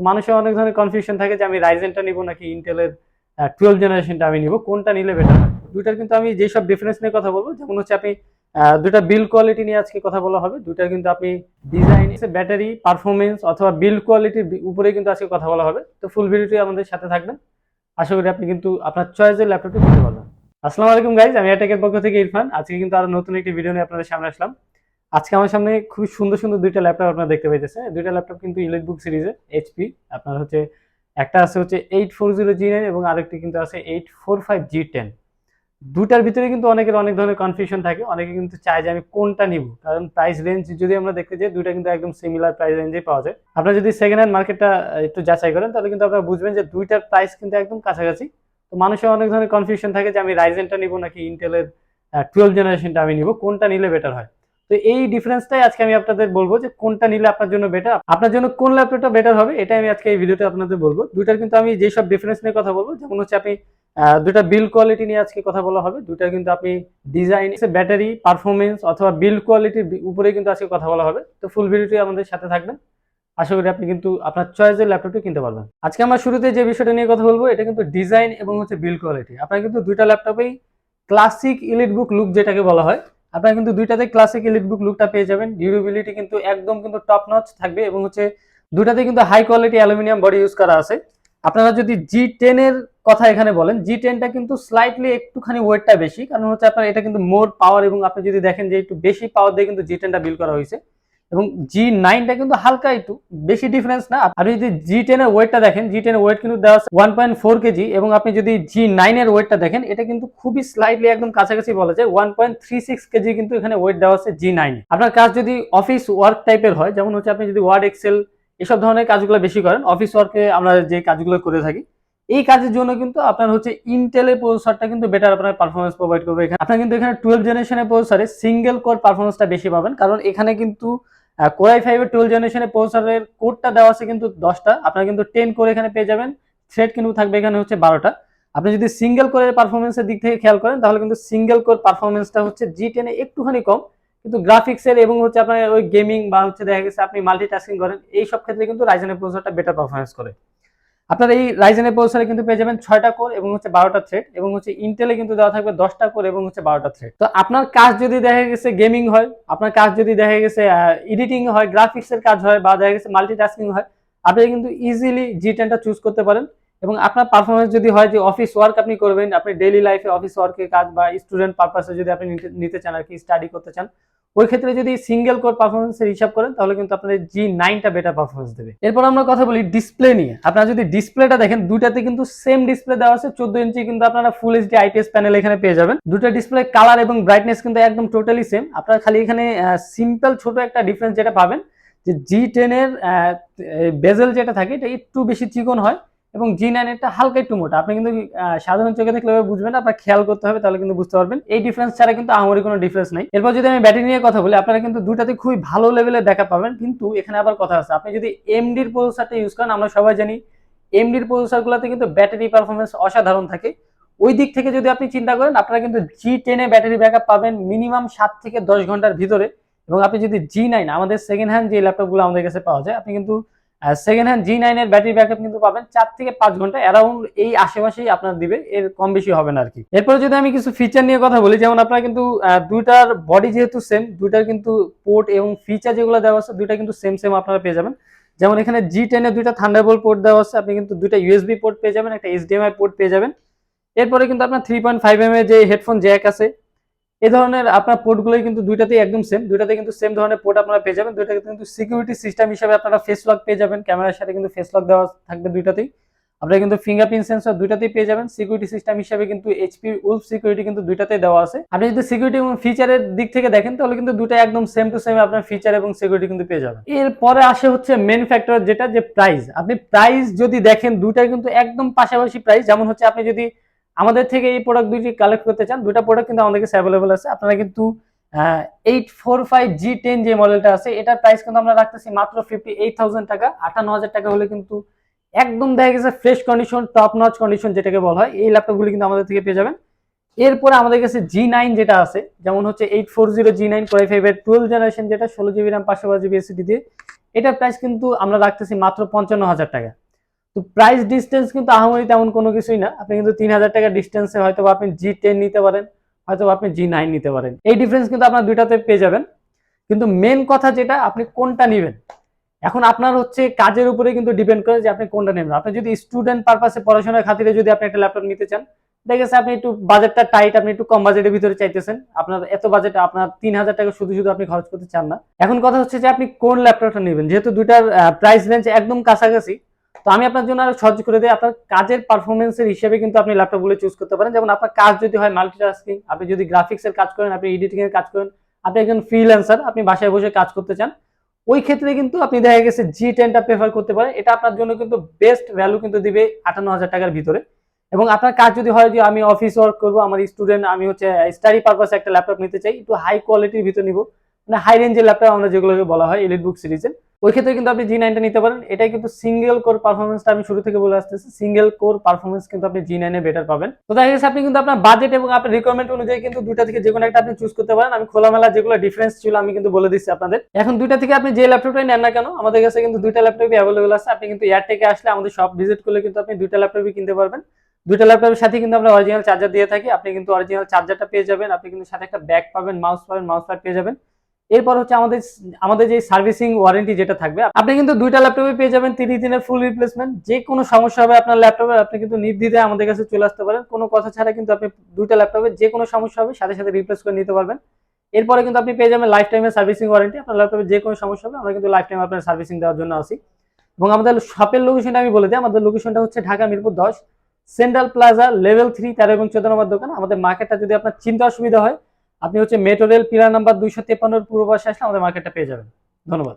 মানুষের অনেক ধরনের কনফিউশন থাকে যে আমি রাইজেনটা নিব নাকি ইন্টেলের 12 জেনারেশনটা আমি নিব, কোনটা নিলে বেটার হয়। দুইটার কিন্তু আমি যেসব ডিফারেন্স নিয়ে কথা বলবো, যেমন হচ্ছে আপনি দুইটা বিল্ড কোয়ালিটি নিয়ে আজকে কথা বলা হবে। দুইটার কিন্তু আপনি ডিজাইন, ব্যাটারি পারফরমেন্স অথবা বিল্ড কোয়ালিটির উপরে কিন্তু আজকে কথা বলা হবে। তো ফুল ভিডিওটি আমাদের সাথে থাকবেন, আশা করি আপনি কিন্তু আপনার চয়েসের ল্যাপটপটি কিনতে পারবেন। আসসালামু আলাইকুম গাইজ, আমি অ্যাটেকের পক্ষ থেকে ইরফান। আজকে কিন্তু আরো নতুন একটি ভিডিও নিয়ে আপনাদের সামনে আসলাম। আজকে আমার সামনে খুব সুন্দর সুন্দর দুইটা ল্যাপটপ আপনারা দেখতে পাইতেছেন। দুইটা ল্যাপটপ কিন্তু ইলিটবুক সিরিজের এইচপি। আপনার হচ্ছে একটা আছে হচ্ছে 840G9 এবং আরেকটি কিন্তু আছে 845G10। দুটার ভিতরে কিন্তু অনেকের অনেক ধরনের কনফিউশন থাকে। অনেকে কিন্তু চায় যে আমি কোনটা নিব, কারণ প্রাইস রেঞ্জ যদি আমরা দেখতে যাই দুইটা কিন্তু একদম সিমিলার প্রাইস রেঞ্জে পাওয়া যায়। আপনারা যদি সেকেন্ড হ্যান্ড মার্কেটটা একটু যাচাই করেন তাহলে কিন্তু আপনারা বুঝবেন যে দুইটার প্রাইস কিন্তু একদম কাছাকাছি। তো মানুষের অনেক ধরনের কনফিউশন থাকে যে আমি রাইজেনটা নিব নাকি ইন্টেলের 12 জেনারেশনটা আমি নিব, কোনটা নিলে বেটার হয়। তো এই ডিফারেন্সটাই আজকে আমি আপনাদের বলবো যে কোনটা নিলে আপনার জন্য বেটার, আপনার জন্য কোন ল্যাপটপটা বেটার হবে, এটা আমি আজকে এই ভিডিওতে আপনাদের বলবো। দুইটার কিন্তু আমি যেসব ডিফারেন্স নিয়ে কথা বলবো, যেমন হচ্ছে আপনি দুটা বিল্ড কোয়ালিটি নিয়ে আজকে কথা বলা হবে। দুইটা কিন্তু আপনি ডিজাইন, ব্যাটারি পারফরমেন্স অথবা বিল্ড কোয়ালিটির উপরে কিন্তু আজকে কথা বলা হবে। তো ফুল ভিডিওটি আমাদের সাথে থাকবেন, আশা করি আপনি কিন্তু আপনার চয়েসের ল্যাপটপটি কিনতে পারবেন। আজকে আমরা শুরুতে যে বিষয়টা নিয়ে কথা বলবো এটা কিন্তু ডিজাইন এবং হচ্ছে বিল্ড কোয়ালিটি। আপনারা কিন্তু দুইটা ল্যাপটপেই ক্লাসিক ইলিটবুক লুক যেটাকে বলা হয়, আপনারা কিন্তু দুইটাতে ক্লাসিক ইলিটবুক লুকটা পেয়ে যাবেন। ডিউরেবিলিটি কিন্তু একদম কিন্তু টপ নচ থাকবে এবং হচ্ছে দুটাতে কিন্তু high quality aluminium body use করা আছে। আপনারা যদি G10 এর কথা এখানে বলেন, G10টা কিন্তু স্লাইটলি একটুখানি ওয়েটটা বেশি, কারণ হচ্ছে আপনার এটা কিন্তু মোর পাওয়ার, এবং আপনি যদি দেখেন যে একটু বেশি পাওয়ার দিয়ে কিন্তু G10টা বিল্ড করা হয়েছে। এবং G9টা কিন্তু হালকা একটু বেশি ডিফারেন্স না। আপনি যদি G10 এর ওয়েটটা দেখেন, G10 এর ওয়েট কিন্তু দেওয়া আছে 1.4 কেজি, এবং আপনি যদি G9 এর ওয়েটটা দেখেন এটা কিন্তু খুবই স্লাইটলি একদম কাছাকাছি বলা যায় 1.36 কেজি কিন্তু এখানে ওয়েট দেওয়া আছে G9। আপনার কাজ যদি অফিস ওয়ার্ক টাইপের হয়, যেমন হচ্ছে আপনি যদি ওয়ার্ড এক্সেল এসব ধরনের কাজগুলো বেশি করেন, অফিস ওয়ার্কে আমরা যে কাজগুলো করে থাকি, এই কাজের জন্য কিন্তু আপনার হচ্ছে ইন্টেলের প্রসেসরটা কিন্তু বেটার আপনার পারফরমেন্স প্রোভাইড করবে। আপনার কিন্তু এখানে 12 জেনারেশনের প্রসেসরে সিঙ্গেল কোর পারফরমেন্সটা বেশি পাবেন, কারণ এখানে কিন্তু কোর i5 এর 12 জেনারেশনের প্রসেসরের কোডটা দেওয়া আছে কিন্তু 10টা, আপনারা কিন্তু 10 কোর এখানে পেয়ে যাবেন। থ্রেড কিন্তু থাকবে এখানে হচ্ছে 12টা। আপনি যদি সিঙ্গেল কোরের পারফরমেন্সের দিক থেকে খেয়াল করেন তাহলে কিন্তু সিঙ্গেল কোর পারফরমেন্সটা হচ্ছে G10 এ একটুখানি কম, কিন্তু গ্রাফিক্সের এবং হচ্ছে আপনার ওই গেমিং বা হচ্ছে দেখা গেছে আপনি মাল্টিটাস্কিং করেন, এই সব ক্ষেত্রে কিন্তু রাইজেনের প্রসেসরটা বেটার পারফরমেন্স করে। আপনার এই রাইজেনের প্রসেসরে কিন্তু পেয়ে যাবেন 6টা কোর এবং হচ্ছে 12টা থ্রেড, এবং হচ্ছে ইন্টেলে কিন্তু দেওয়া থাকবে 10টা কোর এবং হচ্ছে 12টা থ্রেড। তো আপনার কাজ যদি দেখা গেছে গেমিং হয়, আপনার কাজ যদি দেখা গেছে এডিটিং হয়, গ্রাফিক্সের কাজ হয়, বা দেখা গেছে মাল্টিটাস্কিং হয়, আপনি কিন্তু ইজিলি G10টা চুজ করতে পারেন। এবং আপনার পারফরমেন্স যদি হয় যে অফিস ওয়ার্ক আপনি করবেন, আপনি ডেইলি লাইফে অফিস ওয়ার্কের কাজ বা স্টুডেন্ট পারপাসে যদি আপনি নিতে চান আর কি, স্টাডি করতে চান, ওই ক্ষেত্রে যদি সিঙ্গেল কোর পারফরমেন্সের হিসাব করেন তাহলে কিন্তু আপনাদের G9টা বেটার পারফরমেন্স দেবে। এরপর আমরা কথা বলি ডিসপ্লে নিয়ে। আপনারা যদি ডিসপ্লেটা দেখেন, দুটাতে কিন্তু সেম ডিসপ্লে দেওয়া আছে 14 ইঞ্চি, কিন্তু আপনারা ফুল এইচডি আইপিএস প্যানেল এখানে পেয়ে যাবেন। দুটো ডিসপ্লে কালার এবং ব্রাইটনেস কিন্তু একদম টোটালি সেম। আপনারা খালি এখানে সিম্পল ছোট একটা ডিফারেন্স যেটা পাবেন যে G10 এর বেজেল যেটা থাকে এটা একটু বেশি চিকন হয় এবং G9 এরটা হালকা একটু মোটা। আপনি কিন্তু সাধারণ চোখে দেখলে বুঝবেন না, আপনার খেয়াল করতে হবে তাহলে কিন্তু বুঝতে পারবেন। এই ডিফারেন্স ছাড়া কিন্তু আমারই কোনো ডিফারেন্স নাই। এরপর যদি আমি ব্যাটারি নিয়ে কথা বলি, আপনারা কিন্তু দুটাতে খুবই ভালো লেভেলের ব্যাকআপ পাবেন, কিন্তু এখানে আবার কথা আছে, আপনি যদি এমডির প্রসেসরটা ইউজ করেন, আমরা সবাই জানি এমডির প্রসেসরগুলোতে কিন্তু ব্যাটারি পারফরমেন্স অসাধারণ থাকে। ওই দিক থেকে যদি আপনি চিন্তা করেন, আপনারা কিন্তু G10 এ ব্যাটারি ব্যাকআপ পাবেন মিনিমাম 7 থেকে 10 ঘন্টার ভিতরে। এবং আপনি যদি G9 আমাদের সেকেন্ড হ্যান্ড যে ল্যাপটপগুলো আমাদের কাছে পাওয়া যায়, আপনি কিন্তু সেকেন্ড হ্যান্ড G9 এর ব্যাটারি ব্যাকআপ কিন্তু পাবেন 4 থেকে 5 ঘন্টা অ্যারাউন্ড, এই আশেপাশেই আপনার দিবে, এর কম বেশি হবে না আর কি। এরপরে যদি আমি কিছু ফিচার নিয়ে কথা বলি, যেমন আপনারা কিন্তু দুইটার বডি যেহেতু সেম, দুইটার কিন্তু পোর্ট এবং ফিচার যেগুলো দেওয়া আছে দুইটা কিন্তু সেম সেম আপনারা পেয়ে যাবেন। যেমন এখানে G10 এ দুইটা থান্ডারবোল্ট পোর্ট দেওয়া আছে, আপনি কিন্তু দুইটা ইউএসবি পোর্ট পেয়ে যাবেন, একটা HDMI পোর্ট পেয়ে যাবেন। এরপরে কিন্তু আপনার 3.5 mm যে হেডফোন জ্যাক আছে, এই ধরনের আপনার পোর্টগুলোই কিন্তু দুইটাতেই একদম সেম, দুইটাতে কিন্তু সেম ধরনের পোর্ট আপনারা পেয়ে যাবেন। দুইটাতে কিন্তু সিকিউরিটি সিস্টেম হিসেবে আপনারা ফেস লক পেয়ে যাবেন, ক্যামেরার সাথে কিন্তু ফেস লক দেওয়া থাকবে দুইটাতেই। আপনারা কিন্তু ফিঙ্গারপ্রিন্ট সেন্সর দুইটাতেই পেয়ে যাবেন। সিকিউরিটি সিস্টেম হিসেবে কিন্তু এইচপি উলফ সিকিউরিটি কিন্তু দুইটাতেই দেওয়া আছে। আপনি যদি সিকিউরিটি এবং ফিচারের দিক থেকে দেখেন তাহলে কিন্তু দুইটা একদম সেম টু সেম আপনার ফিচার এবং সিকিউরিটি কিন্তু পেয়ে যাবেন। এরপরে আসে হচ্ছে মেন ফ্যাক্টর, যেটা যে প্রাইস। আপনি প্রাইস যদি দেখেন দুইটাই কিন্তু একদম পাশাপাশি প্রাইস। যেমন হচ্ছে আপনি যদি আমাদের থেকে এই প্রোডাক্ট দুইটি কালেক্ট করতে চান, দুইটা প্রোডাক্ট কিন্তু আমাদের কাছে অ্যাভেলেবল আছে। আপনারা কিন্তু 845G10 যে মডেলটা আছে এটার প্রাইস কিন্তু আমরা রাখতেছি মাত্র 58,000 টাকা। 58,000 টাকা হলে কিন্তু একদম দেখা গেছে fresh condition, top notch condition যেটাকে বলা হয়, এই ল্যাপটপগুলি কিন্তু আমাদের থেকে পেয়ে যাবেন। এরপরে আমাদের কাছে G9 যেটা আছে, যেমন হচ্ছে 840G9 Core i5 এর 12 জেনারেশন, যেটা 16GB RAM 512GB SSD দিয়ে, এটার প্রাইস কিন্তু আমরা রাখতেছি মাত্র 55,000 টাকা। তো প্রাইস ডিস্টেন্স কিন্তু আহামরি তেমন কোনো কিছুই না। আপনি কিন্তু 3,000 টাকা ডিস্টেন্সে হয়তো আপনি G10 নিতে পারেন, হয়তো আপনি G9 নিতে পারেন। এই ডিফারেন্স কিন্তু আপনার দুইটাতে পেয়ে যাবেন। কিন্তু মেন কথা যেটা, আপনি কোনটা নেবেন এখন আপনার হচ্ছে কাজের উপরে কিন্তু ডিপেন্ড করে যে আপনি কোনটা নেবেন। আপনি যদি স্টুডেন্ট পারপাসে পড়াশোনার খাতিরে যদি আপনি একটা ল্যাপটপ নিতে চান, দেখা গেছে আপনি একটু বাজেটটা টাইট, আপনি একটু কম বাজেটের ভিতরে চাইতেছেন, আপনার এত বাজেট, আপনার 3,000 টাকা শুধু শুধু আপনি খরচ করতে চান না। এখন কথা হচ্ছে যে আপনি কোন ল্যাপটপটা নেবেন, যেহেতু দুইটার প্রাইস রেঞ্জ একদম কাছাকাছি, তো আমি আপনার জন্য আরো সহজ করে দিই। আপনার কাজের পারফরমেন্সের হিসেবে কিন্তু আপনি ল্যাপটপগুলো চুজ করতে পারেন। যেমন আপনার কাজ যদি হয় মাল্টিটাস্কিং, আপনি যদি গ্রাফিক্সের কাজ করেন, আপনি এডিটিং এর কাজ করেন, আপনি একজন ফ্রিল্যান্সার, আপনি বাসায় বসে কাজ করতে চান, ওই ক্ষেত্রে কিন্তু আপনি দেখা গেছে G10টা প্রেফার করতে পারেন। এটা আপনার জন্য কিন্তু বেস্ট ভ্যালু কিন্তু দিবে 58,000 টাকার ভিতরে। এবং আপনার কাজ যদি হয় যে আমি অফিস ওয়ার্ক করবো, আমার স্টুডেন্ট, আমি হচ্ছে স্টাডি পারপাসে একটা ল্যাপটপ নিতে চাই, একটু হাই কোয়ালিটির ভিতরে নিব, মানে হাই রেঞ্জের ল্যাপটপ আমরা যেগুলোকে বলা হয় এলিট বুক সিরিজের, ওই ক্ষেত্রে কিন্তু আপনি G9টা নিতে পারেন। এটাই কিন্তু সিঙ্গেল কোর পারফরমেন্সটা আমি শুরু থেকে বলে আসতেছি, সিঙ্গেল কোর পারফরমেন্স কিন্তু আপনি G9 এ বেটার পাবেন। তো দেখা গেছে আপনি কিন্তু আপনার বাজেট এবং আপনার রিকোয়ারমেন্ট অনুযায়ী কিন্তু দুইটা থেকে যে কোনো একটা আপনি চুজ করতে পারেন। আমি খোলামেলা যেগুলো ডিফারেন্স ছিল আমি কিন্তু বলে দিচ্ছি আপনাদের। এখন দুইটা থেকে আপনি যে ল্যাপটপটাই নেন না কেন, আমাদের কাছে কিন্তু দুইটা ল্যাপটপই অ্যাভেলেবল আছে। আপনি কিন্তু এয়ারটেকে আসলে আমাদের শপ ভিজিট করলে কিন্তু আপনি দুইটা ল্যাপটপই কিনতে পারবেন। দুইটা ল্যাপটপের সাথে কিন্তু আমরা অরিজিনাল চার্জার দিয়ে থাকি, আপনি কিন্তু অরিজিনাল চার্জারটা পেয়ে যাবেন, আপনি কিন্তু সাথে একটা ব্যাগ পাবেন, মাউস পাবেন, মাউস প্যাড পেয়ে যাবেন। এরপর হচ্ছে আমাদের আমাদের যে সার্ভিসিং ওয়ারেন্টি যেটা থাকবে, আপনি কিন্তু দুইটা ল্যাপটপে পেয়ে যাবেন 30 দিনের ফুল রিপ্লেসমেন্ট। যে কোনো সমস্যা হবে আপনার ল্যাপটপে, আপনি কিন্তু নির্দ্বিধায় আমাদের কাছে চলে আসতে পারেন, কোনো কথা ছাড়া কিন্তু আপনি দুইটা ল্যাপটপে যে কোনো সমস্যা হবে সাথে সাথে রিপ্লেস করে নিতে পারবেন। এরপরে কিন্তু আপনি পেয়ে যাবেন লাইফ টাইমের সার্ভিসিং ওয়ারেন্টি। আপনার ল্যাপটপে যে কোনো সমস্যা হবে আমরা কিন্তু লাইফ টাইম আপনার সার্ভিসিং দেওয়ার জন্য আছি। এবং আমাদের শপের লোকেশনটা আমি বলে দিই, আমাদের লোকেশনটা হচ্ছে Dhaka Mirpur 10, central plaza, level 3, 13 এবং 14 নম্বর দোকান। আমাদের মার্কেটটা যদি আপনার চিন্তা অসুবিধা হয়, আপনি হচ্ছে মেট্রো রেল পিলার নাম্বার 253 পূর্ব পাশে আসলে আমাদের মার্কেটটা পেয়ে যাবেন। ধন্যবাদ।